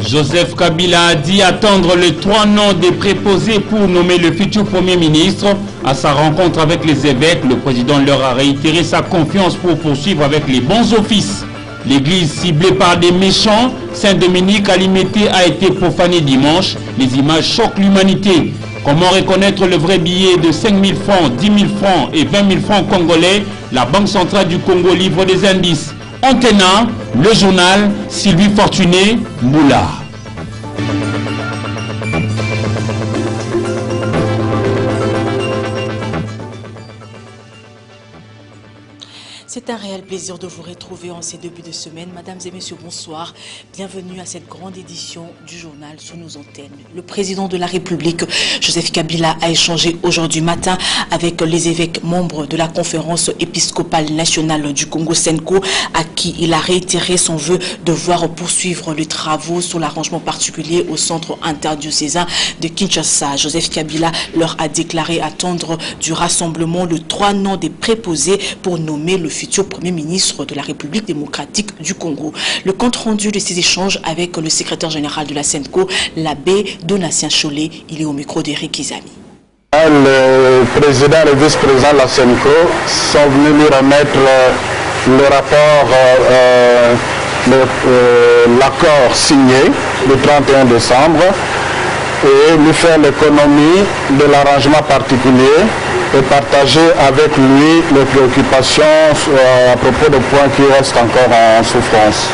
Joseph Kabila a dit attendre les 3 noms des préposés pour nommer le futur Premier ministre. À sa rencontre avec les évêques, le président leur a réitéré sa confiance pour poursuivre avec les bons offices. L'église ciblée par des méchants, Saint-Dominique à Limete a été profanée dimanche. Les images choquent l'humanité. Comment reconnaître le vrai billet de 5 000 francs, 10 000 francs et 20 000 francs congolais? La Banque centrale du Congo livre des indices. Antena, le journal, Sylvie Fortuné, Moula. C'est un réel plaisir de vous retrouver en ces débuts de semaine. Mesdames et messieurs, bonsoir. Bienvenue à cette grande édition du journal sur nos antennes. Le président de la République, Joseph Kabila, a échangé aujourd'hui matin avec les évêques membres de la conférence épiscopale nationale du Congo Senko, à qui il a réitéré son vœu de voir poursuivre les travaux sur l'arrangement particulier au centre interdiocésain de Kinshasa. Joseph Kabila leur a déclaré attendre du rassemblement le 3 noms des préposés pour nommer le futur Premier ministre de la République démocratique du Congo. Le compte rendu de ces échanges avec le secrétaire général de la SENCO, l'abbé Donatien Cholet, il est au micro d'Éric Izami. Le président et le vice-président de la SENCO sont venus lui remettre le rapport, l'accord signé le 31 décembre et lui faire l'économie de l'arrangement particulier et partager avec lui les préoccupations à propos de points qui restent encore en souffrance.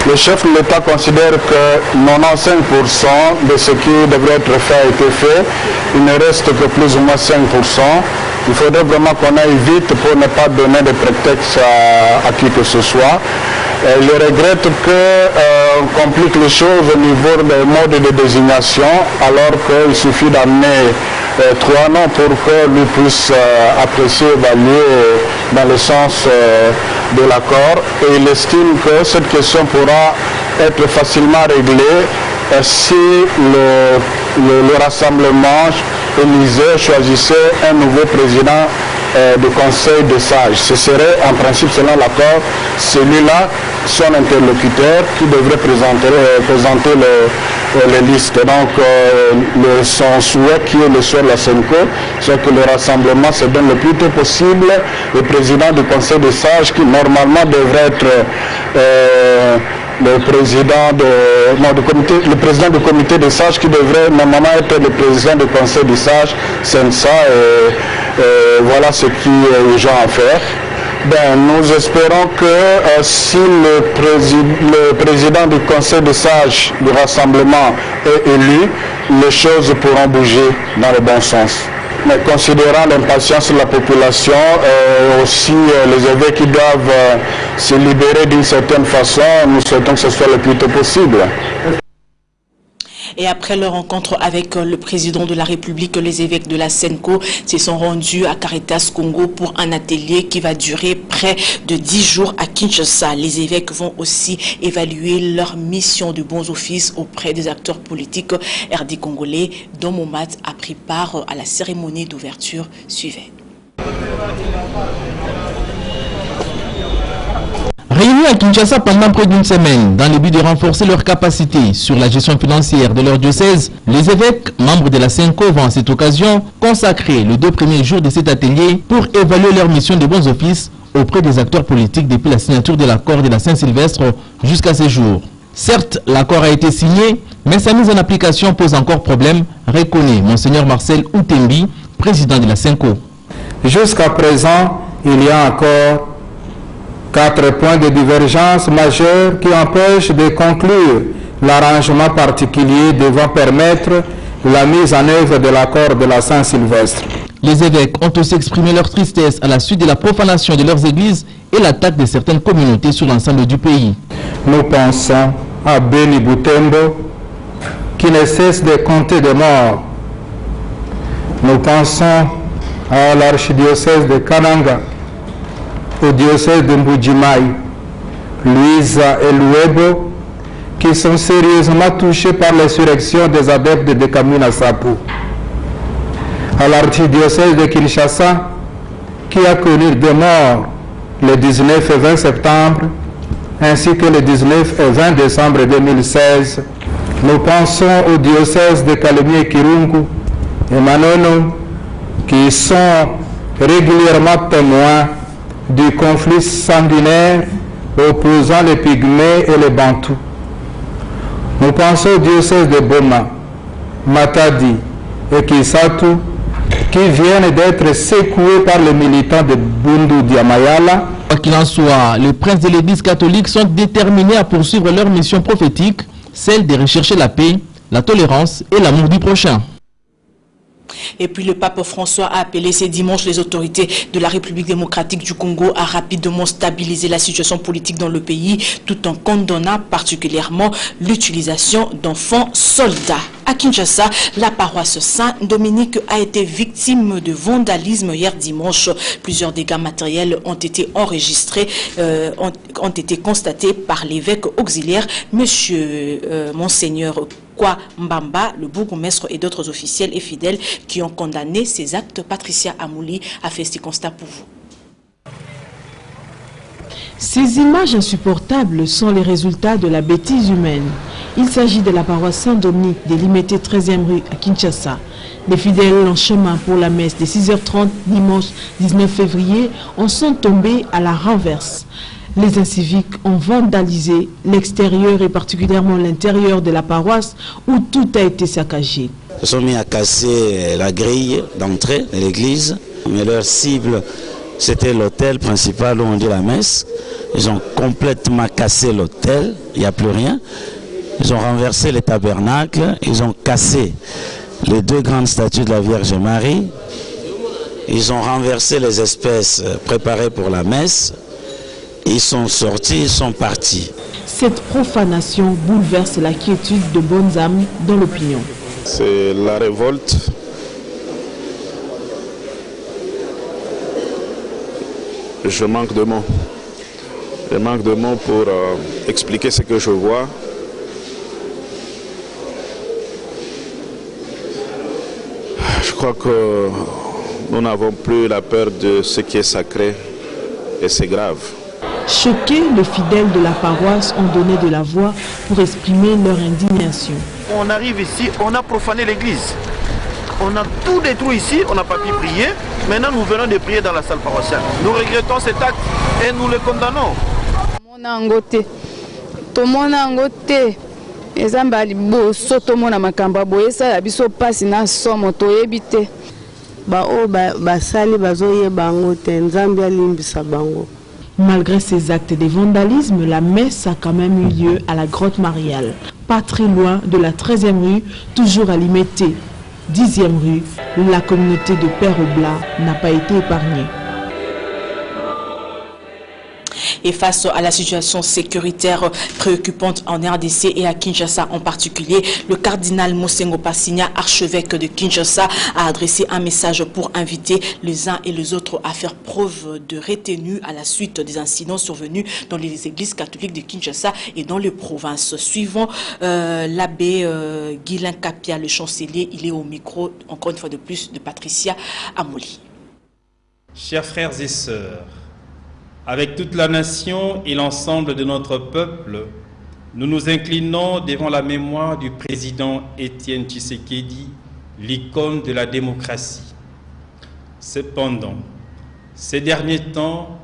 Le chef de l'État considère que 95% de ce qui devrait être fait a été fait. Il ne reste que plus ou moins 5%. Il faudrait vraiment qu'on aille vite pour ne pas donner de prétexte à qui que ce soit. Je regrette qu'on complique les choses au niveau des modes de désignation, alors qu'il suffit d'amener 3 noms pour que lui puisse apprécier, évaluer dans le sens de l'accord. Et il estime que cette question pourra être facilement réglée si le rassemblement élisé choisissait un nouveau président du Conseil des sages. Ce serait en principe, selon l'accord, celui-là, son interlocuteur, qui devrait présenter les listes. Donc, son souhait, qui est le souhait de la SENCO, c'est que le rassemblement se donne le plus tôt possible. Le président du Conseil des sages, qui normalement devrait être le président le président du comité des sages, qui devrait normalement être le président du conseil des sages, Sensa, et voilà ce qui est urgent à faire. Nous espérons que si le président du conseil des sages du rassemblement est élu, les choses pourront bouger dans le bon sens. Mais considérant l'impatience de la population, aussi les évêques qui doivent se libérer d'une certaine façon, nous souhaitons que ce soit le plus tôt possible. Et après leur rencontre avec le président de la République, les évêques de la SENCO se sont rendus à Caritas Congo pour un atelier qui va durer près de 10 jours à Kinshasa. Les évêques vont aussi évaluer leur mission de bons offices auprès des acteurs politiques RD congolais, dont Momat a pris part à la cérémonie d'ouverture suivante. Réunis à Kinshasa pendant près d'une semaine, dans le but de renforcer leurs capacités sur la gestion financière de leur diocèse, les évêques, membres de la SENCO, vont à cette occasion consacrer les 2 premiers jours de cet atelier pour évaluer leur mission de bons offices auprès des acteurs politiques depuis la signature de l'accord de la Saint-Sylvestre jusqu'à ce jour. Certes, l'accord a été signé, mais sa mise en application pose encore problème, reconnaît Monseigneur Marcel Outembi, président de la SENCO. Jusqu'à présent, il y a encore 4 points de divergence majeurs qui empêchent de conclure l'arrangement particulier devant permettre la mise en œuvre de l'accord de la Saint-Sylvestre. Les évêques ont aussi exprimé leur tristesse à la suite de la profanation de leurs églises et l'attaque de certaines communautés sur l'ensemble du pays. Nous pensons à Beni Butembo, qui ne cesse de compter des morts. Nous pensons à l'archidiocèse de Kananga, au diocèse de Mbujimai, Luisa et Luebo, qui sont sérieusement touchés par l'insurrection des adeptes de Kamina Sapu. À l'archidiocèse de Kinshasa, qui a connu des morts le 19 et 20 septembre, ainsi que le 19 et 20 décembre 2016, nous pensons aux diocèses de Kalemi et Kirungu et Manono qui sont régulièrement témoins du conflit sanguinaire opposant les Pygmées et les Bantous. Nous pensons aux diocèses de Boma, Matadi et Kisatu qui viennent d'être secoués par les militants de Bundu Diamayala. Quoi qu'il en soit, les princes de l'Église catholique sont déterminés à poursuivre leur mission prophétique, celle de rechercher la paix, la tolérance et l'amour du prochain. Et puis le pape François a appelé ce dimanche les autorités de la République démocratique du Congo à rapidement stabiliser la situation politique dans le pays, tout en condamnant particulièrement l'utilisation d'enfants soldats. À Kinshasa, la paroisse Saint-Dominique a été victime de vandalisme hier dimanche. Plusieurs dégâts matériels ont été enregistrés, ont été constatés par l'évêque auxiliaire, Monseigneur Kwa Mbamba, le bourgmestre et d'autres officiels et fidèles qui ont condamné ces actes. Patricia Amouli a fait ce constat pour vous. Ces images insupportables sont les résultats de la bêtise humaine. Il s'agit de la paroisse Saint-Dominique de Limité 13e rue à Kinshasa. Les fidèles en chemin pour la messe de 6h30 dimanche 19 février en sont tombés à la renverse. Les inciviques ont vandalisé l'extérieur et particulièrement l'intérieur de la paroisse où tout a été saccagé. Ils se sont mis à casser la grille d'entrée de l'église, mais leur cible c'était l'autel principal où on dit la messe. Ils ont complètement cassé l'autel, il n'y a plus rien. Ils ont renversé les tabernacles, ils ont cassé les deux grandes statues de la Vierge Marie. Ils ont renversé les espèces préparées pour la messe. Ils sont sortis, ils sont partis. Cette profanation bouleverse la quiétude de bonnes âmes dans l'opinion. C'est la révolte. Je manque de mots. Je manque de mots pour expliquer ce que je vois. Je crois que nous n'avons plus la peur de ce qui est sacré et c'est grave. Choqués, les fidèles de la paroisse ont donné de la voix pour exprimer leur indignation. On arrive ici, on a profané l'église. On a tout détruit ici, on n'a pas pu prier. Maintenant, nous venons de prier dans la salle paroissiale. Nous regrettons cet acte et nous le condamnons. Malgré ces actes de vandalisme, la messe a quand même eu lieu à la grotte mariale, pas très loin de la 13e rue, toujours à Limité. 10e rue, la communauté de Père Oblat n'a pas été épargnée. Et face à la situation sécuritaire préoccupante en RDC et à Kinshasa en particulier, le cardinal Mosengo Passigna, archevêque de Kinshasa, a adressé un message pour inviter les uns et les autres à faire preuve de retenue à la suite des incidents survenus dans les églises catholiques de Kinshasa et dans les provinces. Suivant l'abbé Guilain Kapia, le chancelier, il est au micro, encore une fois de plus, de Patricia Amouli. Chers frères et sœurs, avec toute la nation et l'ensemble de notre peuple, nous nous inclinons devant la mémoire du président Étienne Tshisekedi, l'icône de la démocratie. Cependant, ces derniers temps,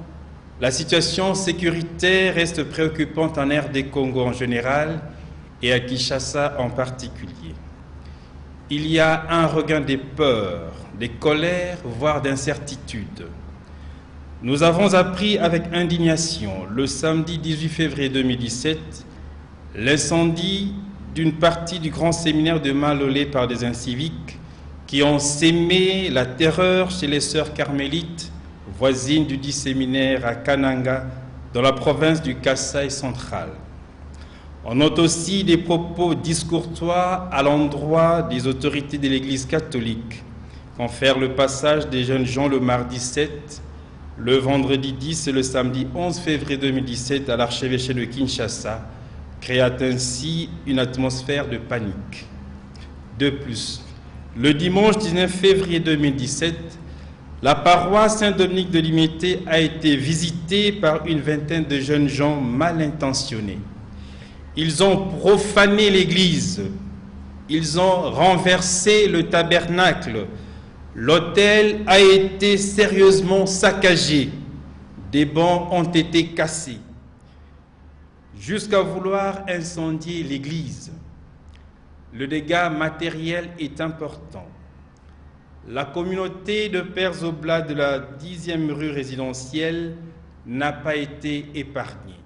la situation sécuritaire reste préoccupante en RD Congo en général et à Kinshasa en particulier. Il y a un regain des peurs, des colères, voire d'incertitudes. Nous avons appris avec indignation, le samedi 18 février 2017, l'incendie d'une partie du grand séminaire de Malolé par des inciviques qui ont sémé la terreur chez les sœurs carmélites, voisines du dit séminaire à Kananga, dans la province du Kasaï central. On note aussi des propos discourtois à l'endroit des autorités de l'Église catholique, confère le passage des jeunes gens le mardi 7, le vendredi 10 et le samedi 11 février 2017 à l'archevêché de Kinshasa, créant ainsi une atmosphère de panique. De plus, le dimanche 19 février 2017, La paroisse Saint-Dominique de Limité a été visitée par une vingtaine de jeunes gens mal intentionnés. Ils ont profané l'église, ils ont renversé le tabernacle, l'autel a été sérieusement saccagé, des bancs ont été cassés, jusqu'à vouloir incendier l'église. Le dégât matériel est important. La communauté de Pères Oblats de la 10e rue résidentielle n'a pas été épargnée.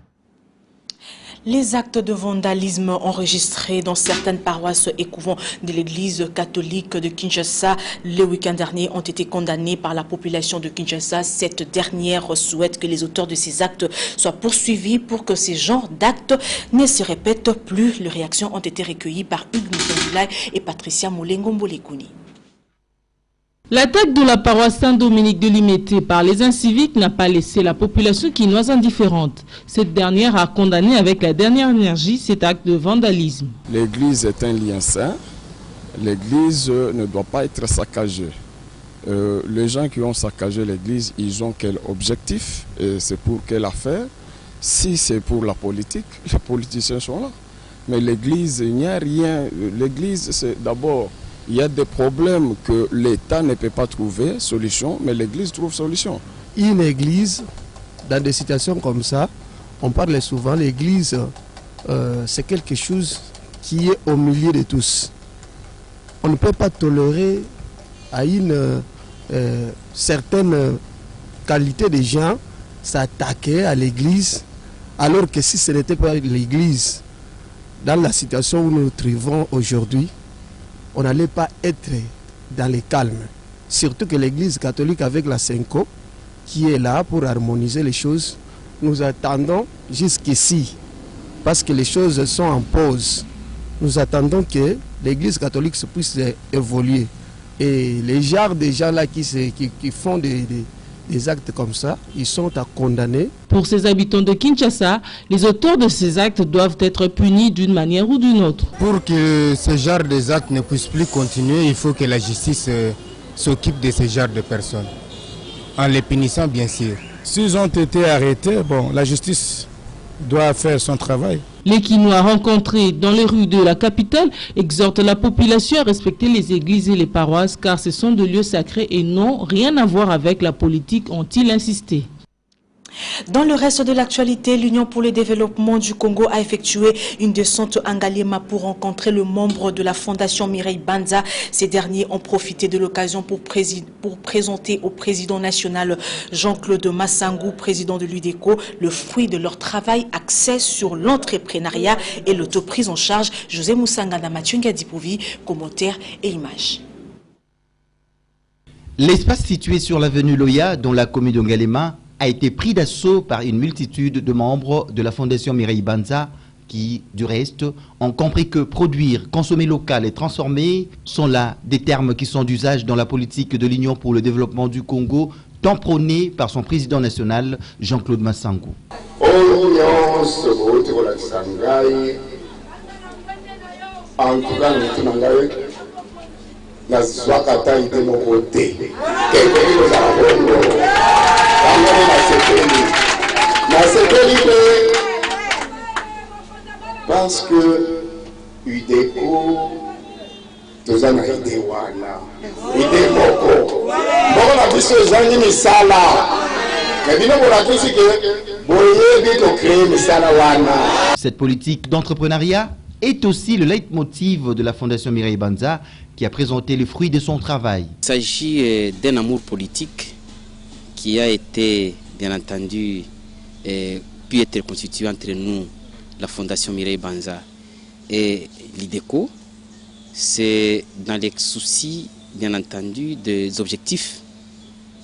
Les actes de vandalisme enregistrés dans certaines paroisses et couvents de l'église catholique de Kinshasa le week-end dernier ont été condamnés par la population de Kinshasa. Cette dernière souhaite que les auteurs de ces actes soient poursuivis pour que ces genres d'actes ne se répètent plus. Les réactions ont été recueillies par Hugues Mutondula et Patricia Moulengo-Mbolekuni. L'attaque de la paroisse Saint-Dominique de Limité par les inciviques n'a pas laissé la population quinoise indifférente. Cette dernière a condamné avec la dernière énergie cet acte de vandalisme. L'église est un lien saint. L'église ne doit pas être saccagée. Les gens qui ont saccagé l'église, ils ont quel objectif et c'est pour quelle affaire? Si c'est pour la politique, les politiciens sont là. Mais l'église, il n'y a rien. L'église, c'est d'abord... Il y a des problèmes que l'État ne peut pas trouver solution, mais l'Église trouve solution. Une église, dans des situations comme ça, on parle souvent, l'église, c'est quelque chose qui est au milieu de tous. On ne peut pas tolérer à une certaine qualité de gens s'attaquer à l'église, alors que si ce n'était pas l'église, dans la situation où nous nous trouvons aujourd'hui, on n'allait pas être dans le calme. Surtout que l'église catholique avec la Senko, qui est là pour harmoniser les choses, nous attendons jusqu'ici, parce que les choses sont en pause. Nous attendons que l'église catholique puisse évoluer. Et les genres de gens là qui font des actes comme ça, ils sont à condamner. Pour ces habitants de Kinshasa, les auteurs de ces actes doivent être punis d'une manière ou d'une autre. Pour que ce genre d'actes ne puisse plus continuer, il faut que la justice s'occupe de ce genre de personnes. En les punissant, bien sûr. S'ils ont été arrêtés, bon, la justice doit faire son travail. Les Quinois rencontrés dans les rues de la capitale exhortent la population à respecter les églises et les paroisses car ce sont des lieux sacrés et n'ont rien à voir avec la politique, ont-ils insisté. Dans le reste de l'actualité, l'Union pour le développement du Congo a effectué une descente en Ngaliema pour rencontrer le membre de la Fondation Mireille Banza. Ces derniers ont profité de l'occasion pour présenter au président national Jean-Claude Massangou, président de l'UDECO, le fruit de leur travail axé sur l'entrepreneuriat et l'autoprise en charge. José Moussangana Mathunga Dipouvi, commentaires et images. L'espace situé sur l'avenue Loya, dans la commune de Ngaliema, a été pris d'assaut par une multitude de membres de la Fondation Mireille Banza qui, du reste, ont compris que produire, consommer local et transformer sont là des termes qui sont d'usage dans la politique de l'Union pour le développement du Congo, tant prônée par son président national, Jean-Claude Massangou. Parce que UDECO, tous en a idée wana, idée moko. Bon la biso zangi misala. Mais bino pour la tous que boye bito créer misala wana. Cette politique d'entrepreneuriat est aussi le leitmotiv de la Fondation Mireille Banza qui a présenté les fruits de son travail. Il s'agit d'un amour politique qui a été, bien entendu, pu être constitué entre nous, la Fondation Mireille Banza et l'IDECO. C'est dans les soucis, bien entendu, des objectifs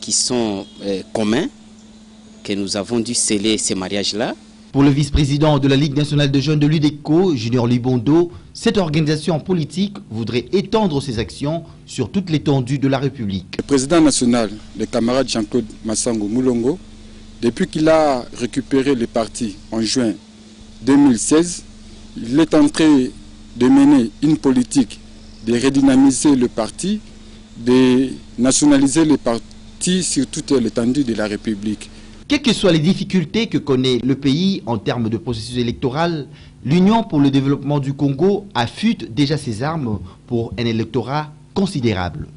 qui sont communs que nous avons dû sceller ces mariages-là. Pour le vice-président de la Ligue nationale de jeunes de l'UDECO, Junior Libondo, cette organisation politique voudrait étendre ses actions sur toute l'étendue de la République. Le président national, le camarade Jean-Claude Massangou Moulongo, depuis qu'il a récupéré le parti en juin 2016, il est en train de mener une politique de redynamiser le parti, de nationaliser le parti répartis sur toute l'étendue de la République. Quelles que soient les difficultés que connaît le pays en termes de processus électoral, l'Union pour le développement du Congo affûte déjà ses armes pour un électorat considérable.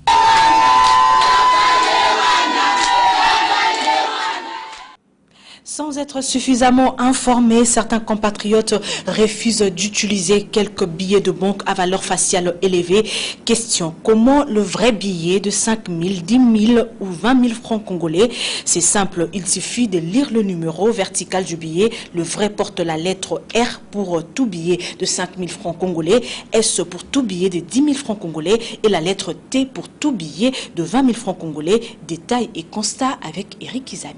Sans être suffisamment informés, certains compatriotes refusent d'utiliser quelques billets de banque à valeur faciale élevée. Question, comment le vrai billet de 5 000, 10 000 ou 20 000 francs congolais? C'est simple, il suffit de lire le numéro vertical du billet. Le vrai porte la lettre R pour tout billet de 5 000 francs congolais, S pour tout billet de 10 000 francs congolais et la lettre T pour tout billet de 20 000 francs congolais. Détails et constats avec Eric Izami.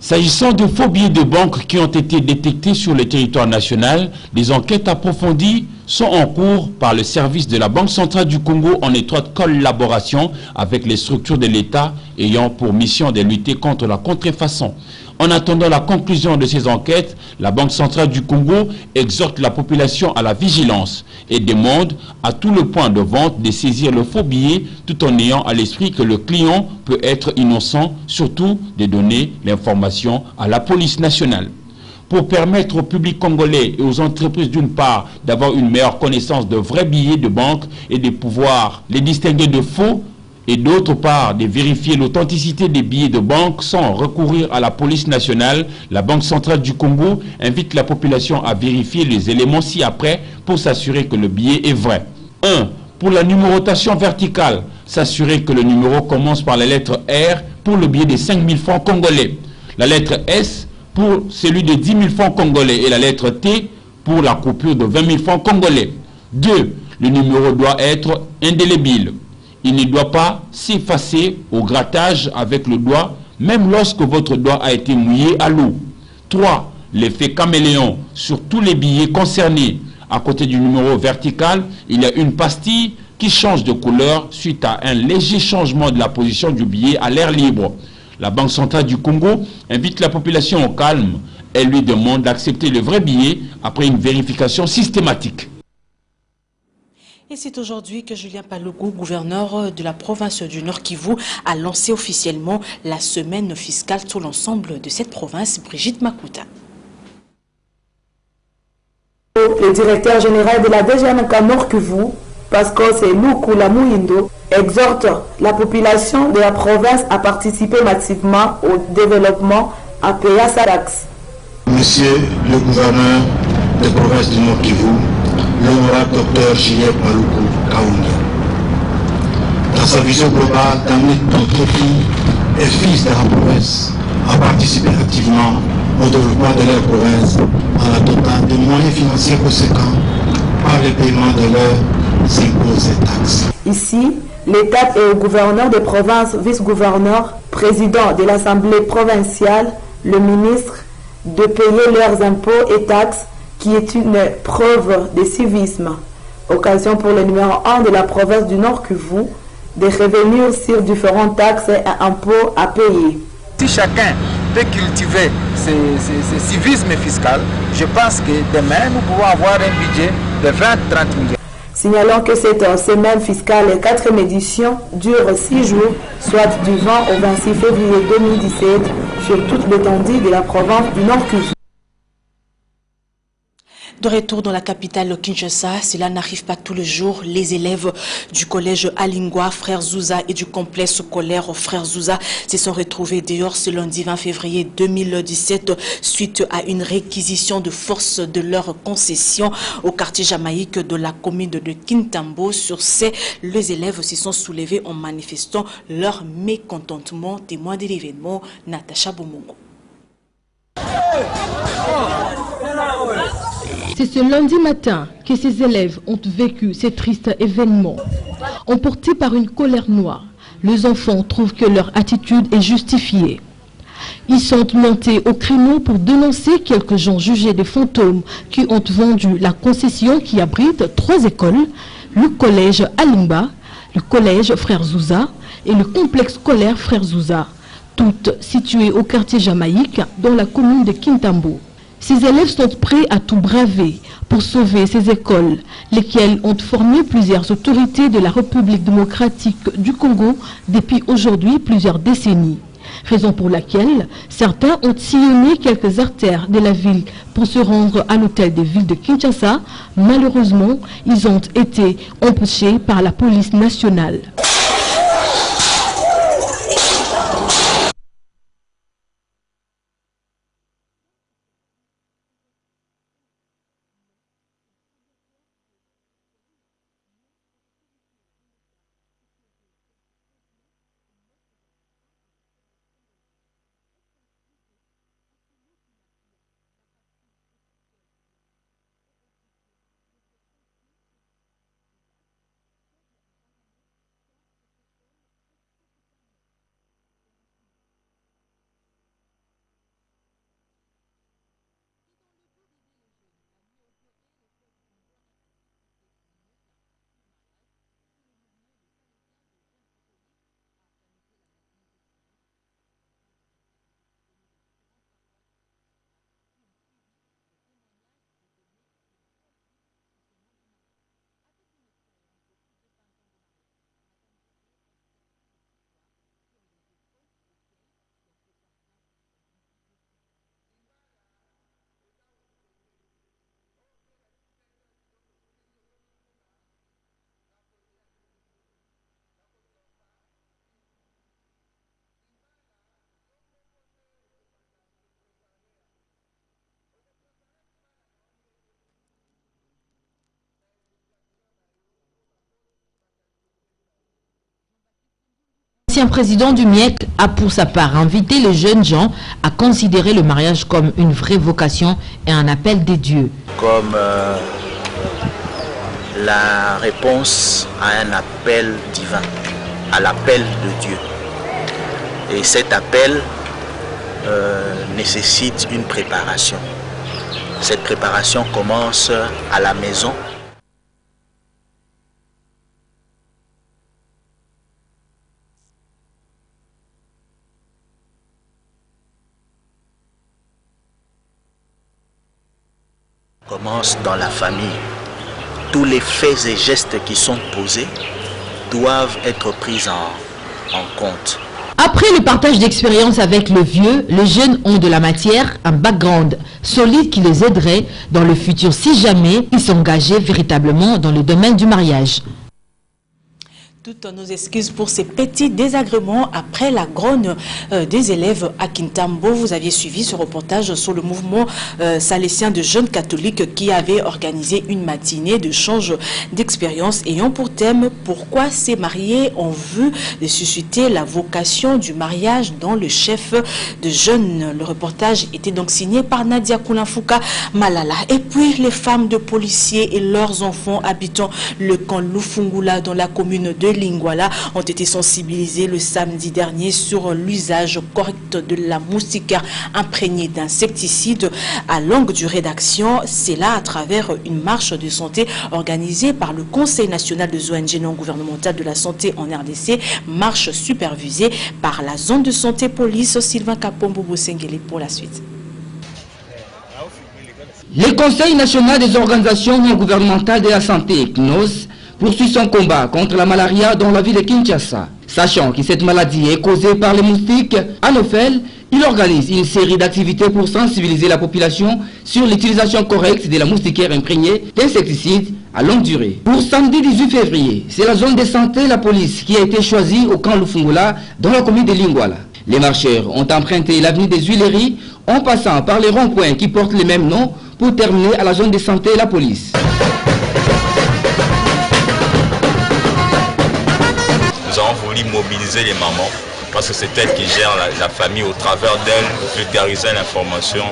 S'agissant de faux billets de banque qui ont été détectés sur le territoire national, des enquêtes approfondies sont en cours par le service de la Banque centrale du Congo en étroite collaboration avec les structures de l'État ayant pour mission de lutter contre la contrefaçon. En attendant la conclusion de ces enquêtes, la Banque centrale du Congo exhorte la population à la vigilance et demande à tout le point de vente de saisir le faux billet tout en ayant à l'esprit que le client peut être innocent, surtout de donner l'information à la police nationale. Pour permettre au public congolais et aux entreprises d'une part d'avoir une meilleure connaissance de vrais billets de banque et de pouvoir les distinguer de faux, et d'autre part de vérifier l'authenticité des billets de banque sans recourir à la police nationale, la Banque centrale du Congo invite la population à vérifier les éléments ci-après pour s'assurer que le billet est vrai. 1. Pour la numérotation verticale, s'assurer que le numéro commence par la lettre R pour le billet de 5 000 francs congolais, la lettre S pour celui de 10 000 francs congolais et la lettre T pour la coupure de 20 000 francs congolais. 2. Le numéro doit être indélébile. Il ne doit pas s'effacer au grattage avec le doigt, même lorsque votre doigt a été mouillé à l'eau. 3. L'effet caméléon sur tous les billets concernés. À côté du numéro vertical, il y a une pastille qui change de couleur suite à un léger changement de la position du billet à l'air libre. La Banque centrale du Congo invite la population au calme. Elle lui demande d'accepter le vrai billet après une vérification systématique. Et c'est aujourd'hui que Julien Paluku, gouverneur de la province du Nord Kivu, a lancé officiellement la semaine fiscale sur l'ensemble de cette province. Brigitte Makuta. Le directeur général de la DGNK Nord Kivu, Pascal Seloukou Lamouindo, exhorte la population de la province à participer massivement au développement en payant sa taxe. Monsieur le gouverneur de la province du Nord Kivu, l'honorable docteur Julien Paluku Kaunga, dans sa vision globale d'amener notre pays et fils de la province à participer activement au développement de leur province en adoptant des moyens financiers conséquents par le paiement de leurs impôts et taxes. Ici, l'État et le gouverneur des provinces, vice-gouverneur, président de l'Assemblée provinciale, le ministre, de payer leurs impôts et taxes, qui est une preuve de civisme. Occasion pour le numéro 1 de la province du Nord Kivu de revenir sur différentes taxes et impôts à payer. Si chacun peut cultiver ce civisme fiscal, je pense que demain nous pouvons avoir un budget de 20-30 millions. Signalons que cette semaine fiscale 4e édition dure 6 jours, soit du 20 au 26 février 2017 sur toute l'étendue de la province du Nord Kivu. De retour dans la capitale Kinshasa, cela n'arrive pas tous les jours. Les élèves du collège Alingwa, Frères Zouza et du complexe scolaire Frères Zouza se sont retrouvés dehors ce lundi 20 février 2017 suite à une réquisition de force de leur concession au quartier Jamaïque de la commune de Kintambo. Sur ces, les élèves se sont soulevés en manifestant leur mécontentement. Témoin de l'événement, Natacha Bomongo. C'est ce lundi matin que ces élèves ont vécu ces tristes événements. Emportés par une colère noire, les enfants trouvent que leur attitude est justifiée. Ils sont montés au créneau pour dénoncer quelques gens jugés des fantômes qui ont vendu la concession qui abrite 3 écoles, le collège Alingba, le collège Frères Zouza et le complexe scolaire Frères Zouza, toutes situées au quartier Jamaïque dans la commune de Kintambo. Ces élèves sont prêts à tout braver pour sauver ces écoles, lesquelles ont formé plusieurs autorités de la République démocratique du Congo depuis aujourd'hui plusieurs décennies. Raison pour laquelle certains ont sillonné quelques artères de la ville pour se rendre à l'hôtel de ville de Kinshasa. Malheureusement, ils ont été empêchés par la police nationale. L'ancien président du MIEC a pour sa part invité les jeunes gens à considérer le mariage comme une vraie vocation et un appel des dieux. Comme la réponse à un appel divin, à l'appel de Dieu. Et cet appel nécessite une préparation. Cette préparation commence à la maison. Commence dans la famille. Tous les faits et gestes qui sont posés doivent être pris en compte. Après le partage d'expérience avec le vieux, les jeunes ont de la matière, un background solide qui les aiderait dans le futur si jamais ils s'engageaient véritablement dans le domaine du mariage. Toutes nos excuses pour ces petits désagréments après la grogne des élèves à Kintambo. Vous aviez suivi ce reportage sur le mouvement salésien de jeunes catholiques qui avait organisé une matinée de change d'expérience ayant pour thème « Pourquoi ces mariés ont vu de susciter la vocation du mariage dans le chef de jeunes ». Le reportage était donc signé par Nadia Koulanfouka Malala. Et puis les femmes de policiers et leurs enfants habitant le camp Lufungula dans la commune de Lingwala ont été sensibilisés le samedi dernier sur l'usage correct de la moustiquaire imprégnée d'insecticides à longue durée d'action. C'est là à travers une marche de santé organisée par le Conseil national des ONG non gouvernementales de la santé en RDC, marche supervisée par la zone de santé police. Sylvain Kapombo Bosengele pour la suite. Le Conseil national des organisations non gouvernementales de la santé, CNOS, poursuit son combat contre la malaria dans la ville de Kinshasa. Sachant que cette maladie est causée par les moustiques anopheles, il organise une série d'activités pour sensibiliser la population sur l'utilisation correcte de la moustiquaire imprégnée d'insecticides à longue durée. Pour samedi 18 février, c'est la zone de santé et la police qui a été choisie au camp Lufungula dans la commune de Lingwala. Les marcheurs ont emprunté l'avenue des Huileries en passant par les ronds-points qui portent le même nom pour terminer à la zone de santé et la police. Nous avons voulu mobiliser les mamans parce que c'est elles qui gèrent la famille. Au travers d'elles, vulgariser l'information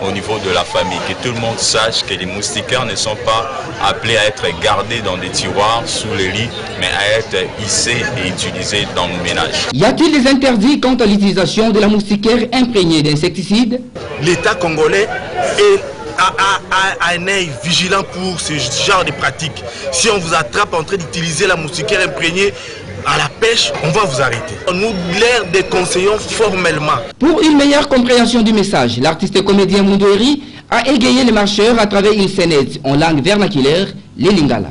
au niveau de la famille. Que tout le monde sache que les moustiquaires ne sont pas appelés à être gardés dans des tiroirs sous les lits, mais à être hissés et utilisés dans nos ménages. Y a-t-il des interdits quant à l'utilisation de la moustiquaire imprégnée d'insecticides? L'État congolais a un œil vigilant pour ce genre de pratiques. Si on vous attrape en train d'utiliser la moustiquaire imprégnée à la pêche, on va vous arrêter. Nous leur déconseillons formellement. Pour une meilleure compréhension du message, l'artiste et comédien Moundoueri a égayé les marcheurs à travers une scénette en langue vernaculaire, les Lingala.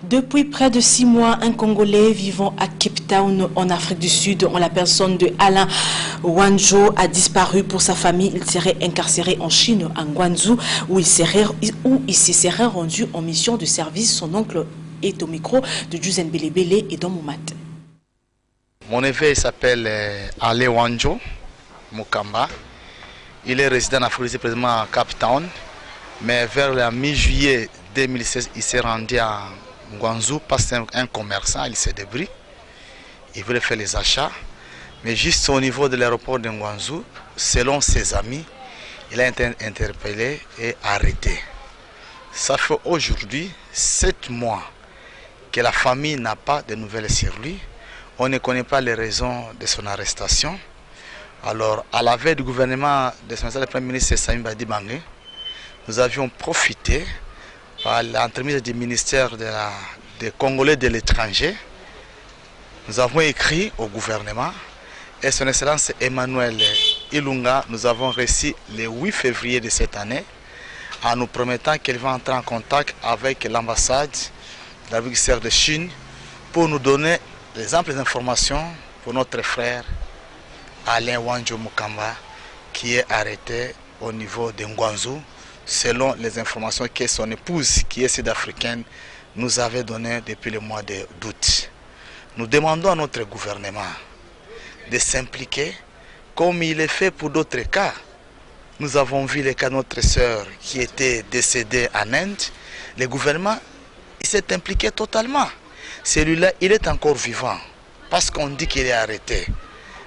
Depuis près de 6 mois, un Congolais vivant à Cape Town, en Afrique du Sud, en la personne de Alain Wanjo, a disparu pour sa famille. Il serait incarcéré en Chine, à Guangzhou, où il se serait rendu en mission de service. Son oncle est au micro de Juzen Belebele et dans Moumat. Mon neveu s'appelle Alain Wanjo Mukamba. Il est résident en Afrique du Sud, précisément à Cape Town. Mais vers la mi-juillet 2016, il s'est rendu à Guangzhou parce que c'est un commerçant, il s'est débrouillé. Il voulait faire les achats. Mais juste au niveau de l'aéroport de Guangzhou, selon ses amis, il a été interpellé et arrêté. Ça fait aujourd'hui 7 mois que la famille n'a pas de nouvelles sur lui. On ne connaît pas les raisons de son arrestation. Alors, à la veille du gouvernement de son le Premier ministre Samy Badibangé, nous avions profité par l'entremise du ministère des Congolais de l'étranger. Nous avons écrit au gouvernement et son Excellence Emmanuel Ilunga, nous avons reçu le 8 février de cette année en nous promettant qu'elle va entrer en contact avec l'ambassade de la République de Chine pour nous donner les amples informations pour notre frère Alain Wanjo Mukamba qui est arrêté au niveau de Guangzhou selon les informations que son épouse qui est sud-africaine nous avait données depuis le mois d'août. Nous demandons à notre gouvernement de s'impliquer comme il est fait pour d'autres cas. Nous avons vu le cas de notre sœur qui était décédée en Inde. Le gouvernement s'est impliqué totalement. Celui-là, il est encore vivant parce qu'on dit qu'il est arrêté.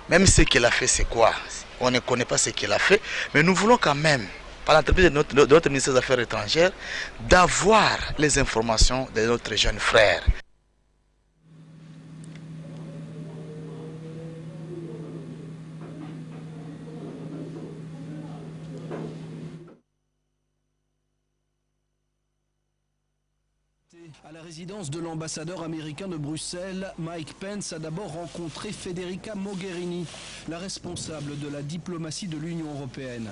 Même ce qu'il a fait, c'est quoi? On ne connaît pas ce qu'il a fait, mais nous voulons quand même, par l'entreprise de notre ministère des Affaires étrangères, d'avoir les informations de notre jeune frère. À la résidence de l'ambassadeur américain de Bruxelles, Mike Pence a d'abord rencontré Federica Mogherini, la responsable de la diplomatie de l'Union européenne.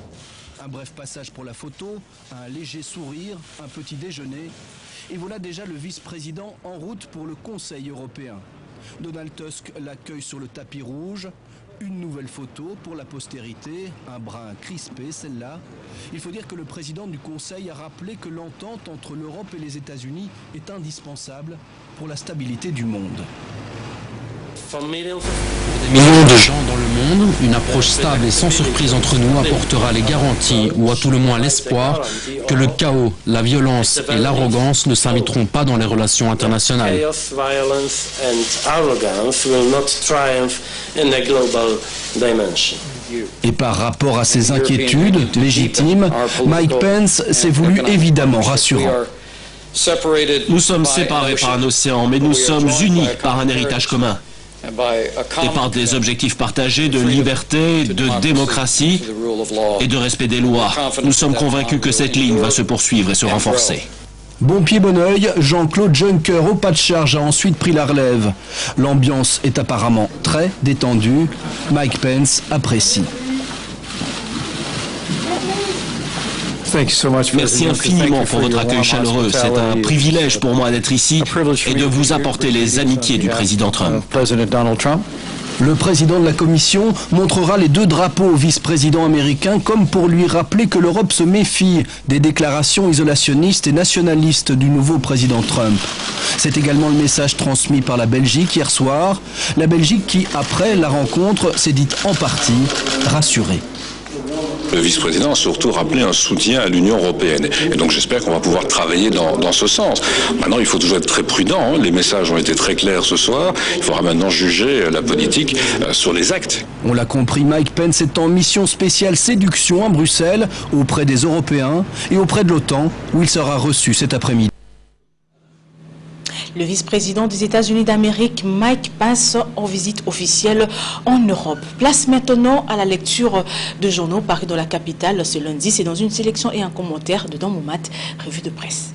Un bref passage pour la photo, un léger sourire, un petit déjeuner, et voilà déjà le vice-président en route pour le Conseil européen. Donald Tusk l'accueille sur le tapis rouge. Une nouvelle photo pour la postérité, un brin crispé celle-là. Il faut dire que le président du Conseil a rappelé que l'entente entre l'Europe et les États-Unis est indispensable pour la stabilité du monde. Des millions de gens dans le monde, une approche stable et sans surprise entre nous apportera les garanties, ou à tout le moins l'espoir, que le chaos, la violence et l'arrogance ne s'inviteront pas dans les relations internationales. Et par rapport à ces inquiétudes légitimes, Mike Pence s'est voulu évidemment rassurant. Nous sommes séparés par un océan, mais nous sommes unis par un héritage commun. Et par des objectifs partagés de liberté, de démocratie et de respect des lois. Nous sommes convaincus que cette ligne va se poursuivre et se renforcer. Bon pied, bon oeil, Jean-Claude Juncker au pas de charge a ensuite pris la relève. L'ambiance est apparemment très détendue. Mike Pence apprécie. Merci infiniment pour votre accueil chaleureux. C'est un privilège pour moi d'être ici et de vous apporter les amitiés du président Trump. Le président de la Commission montrera les 2 drapeaux au vice-président américain comme pour lui rappeler que l'Europe se méfie des déclarations isolationnistes et nationalistes du nouveau président Trump. C'est également le message transmis par la Belgique hier soir. La Belgique qui, après la rencontre, s'est dite en partie rassurée. Le vice-président a surtout rappelé un soutien à l'Union européenne. Et donc j'espère qu'on va pouvoir travailler dans ce sens. Maintenant, il faut toujours être très prudent. Hein. Les messages ont été très clairs ce soir. Il faudra maintenant juger la politique sur les actes. On l'a compris, Mike Pence est en mission spéciale séduction à Bruxelles, auprès des Européens et auprès de l'OTAN, où il sera reçu cet après-midi. Le vice-président des États-Unis d'Amérique, Mike Pence, en visite officielle en Europe. Place maintenant à la lecture de journaux parus dans la capitale ce lundi. C'est dans une sélection et un commentaire de Dans Moumat, revue de presse.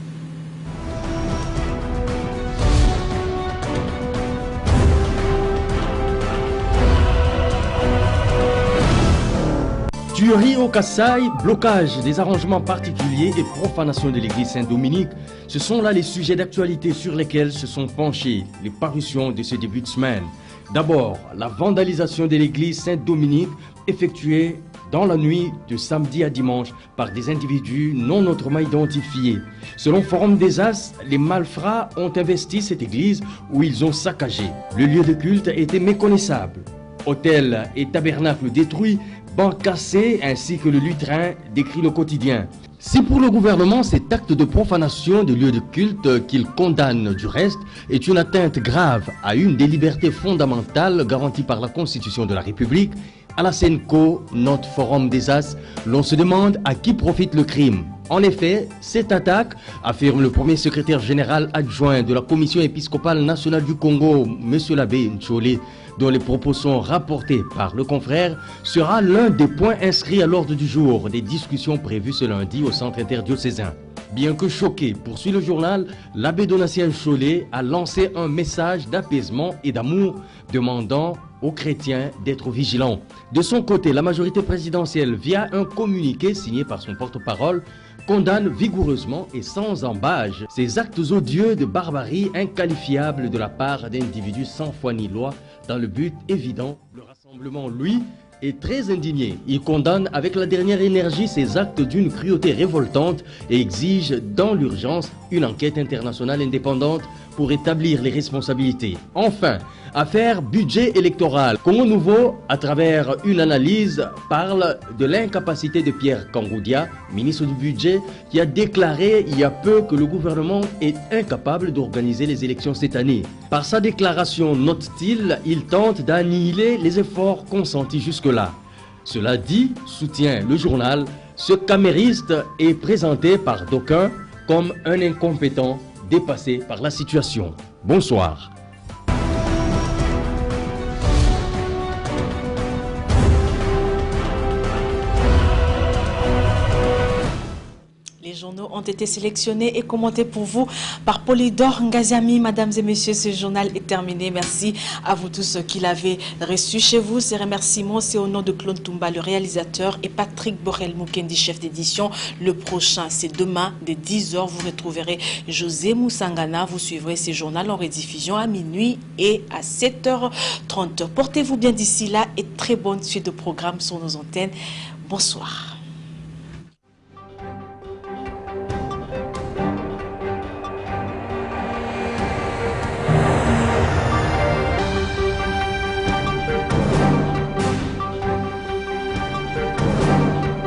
Priori au Kassai, blocage des arrangements particuliers et profanation de l'église Saint-Dominique, ce sont là les sujets d'actualité sur lesquels se sont penchées les parutions de ce début de semaine. D'abord, la vandalisation de l'église Saint-Dominique effectuée dans la nuit de samedi à dimanche par des individus non autrement identifiés. Selon Forum des As, les malfrats ont investi cette église où ils ont saccagé. Le lieu de culte était méconnaissable. Hôtels et tabernacles détruits, bancs cassés ainsi que le lutrin, décrit le quotidien. Si pour le gouvernement cet acte de profanation de lieux de culte qu'il condamne du reste est une atteinte grave à une des libertés fondamentales garanties par la Constitution de la République, à la Senco, notre Forum des As, l'on se demande à qui profite le crime. En effet, cette attaque, affirme le premier secrétaire général adjoint de la Commission épiscopale nationale du Congo, M. l'abbé Ncholé, dont les propos sont rapportés par le confrère, sera l'un des points inscrits à l'ordre du jour des discussions prévues ce lundi au centre interdiocésain. Bien que choqué, poursuit le journal, l'abbé Donatien Ncholé a lancé un message d'apaisement et d'amour, demandant aux chrétiens d'être vigilants. De son côté, la majorité présidentielle, via un communiqué signé par son porte-parole, condamne vigoureusement et sans embâge ces actes odieux de barbarie inqualifiables de la part d'individus sans foi ni loi dans le but évident. Le rassemblement, lui, est très indigné. Il condamne avec la dernière énergie ces actes d'une cruauté révoltante et exige dans l'urgence une enquête internationale indépendante pour établir les responsabilités. Enfin, affaire budget électoral. Congo Nouveau, à travers une analyse, parle de l'incapacité de Pierre Kangoudia, ministre du budget, qui a déclaré il y a peu que le gouvernement est incapable d'organiser les élections cette année. Par sa déclaration, note-t-il, il tente d'annihiler les efforts consentis jusque-là. Cela dit, soutient le journal, ce camériste est présenté par d'aucuns comme un incompétent dépassé par la situation. Bonsoir. Les journaux ont été sélectionnés et commentés pour vous par Polydor Ngaziami. Mesdames et messieurs, ce journal est terminé. Merci à vous tous qui l'avez reçu chez vous. Ces remerciements, c'est au nom de Claude Toumba, le réalisateur, et Patrick Borel Mukendi, chef d'édition. Le prochain, c'est demain, dès 10h. Vous retrouverez José Moussangana. Vous suivrez ce journal en rediffusion à minuit et à 7h30. Portez-vous bien d'ici là et très bonne suite de programmes sur nos antennes. Bonsoir.